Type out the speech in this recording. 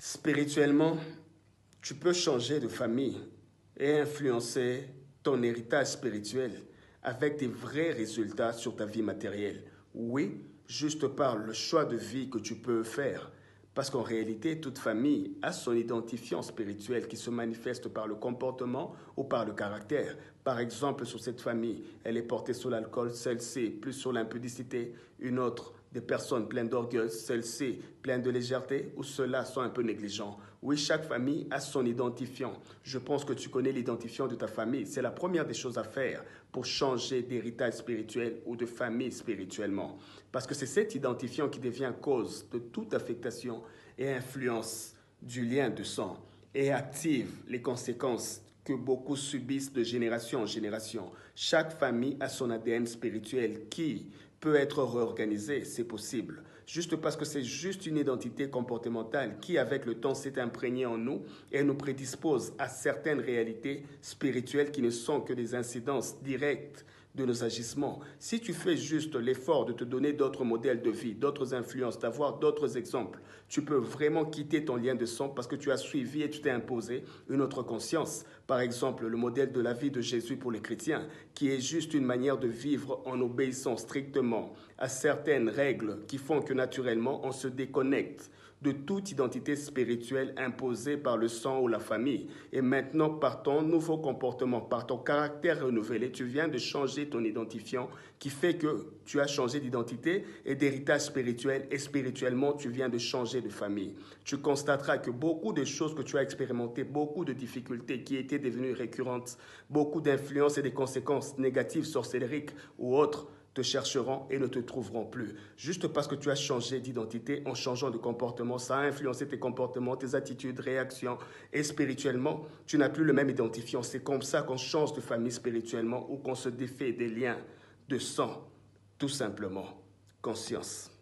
Spirituellement, tu peux changer de famille et influencer ton héritage spirituel avec des vrais résultats sur ta vie matérielle. Oui, juste par le choix de vie que tu peux faire. Parce qu'en réalité, toute famille a son identifiant spirituel qui se manifeste par le comportement ou par le caractère. Par exemple, sur cette famille, elle est portée sur l'alcool, celle-ci plus sur l'impudicité, une autre des personnes pleines d'orgueil, celle-ci pleines de légèreté ou ceux-là sont un peu négligents. Oui, chaque famille a son identifiant. Je pense que tu connais l'identifiant de ta famille. C'est la première des choses à faire pour changer d'héritage spirituel ou de famille spirituellement. Parce que c'est cet identifiant qui devient cause de toute affectation et influence du lien de sang et active les conséquences que beaucoup subissent de génération en génération. Chaque famille a son ADN spirituel qui peut être réorganisé, c'est possible. Juste parce que c'est juste une identité comportementale qui, avec le temps, s'est imprégnée en nous et nous prédispose à certaines réalités spirituelles qui ne sont que des incidences directes de nos agissements. Si tu fais juste l'effort de te donner d'autres modèles de vie, d'autres influences, d'avoir d'autres exemples, tu peux vraiment quitter ton lien de sang parce que tu as suivi et tu t'es imposé une autre conscience. Par exemple, le modèle de la vie de Jésus pour les chrétiens, qui est juste une manière de vivre en obéissant strictement à certaines règles qui font que naturellement on se déconnecte de toute identité spirituelle imposée par le sang ou la famille. Et maintenant, par ton nouveau comportement, par ton caractère renouvelé, tu viens de changer ton identifiant qui fait que tu as changé d'identité et d'héritage spirituel et spirituellement, tu viens de changer de famille. Tu constateras que beaucoup de choses que tu as expérimentées, beaucoup de difficultés qui étaient devenues récurrentes, beaucoup d'influences et des conséquences négatives, sorcelleriques ou autres, te chercheront et ne te trouveront plus. Juste parce que tu as changé d'identité en changeant de comportement, ça a influencé tes comportements, tes attitudes, réactions. Et spirituellement, tu n'as plus le même identifiant. C'est comme ça qu'on change de famille spirituellement ou qu'on se défait des liens de sang, tout simplement. Conscience.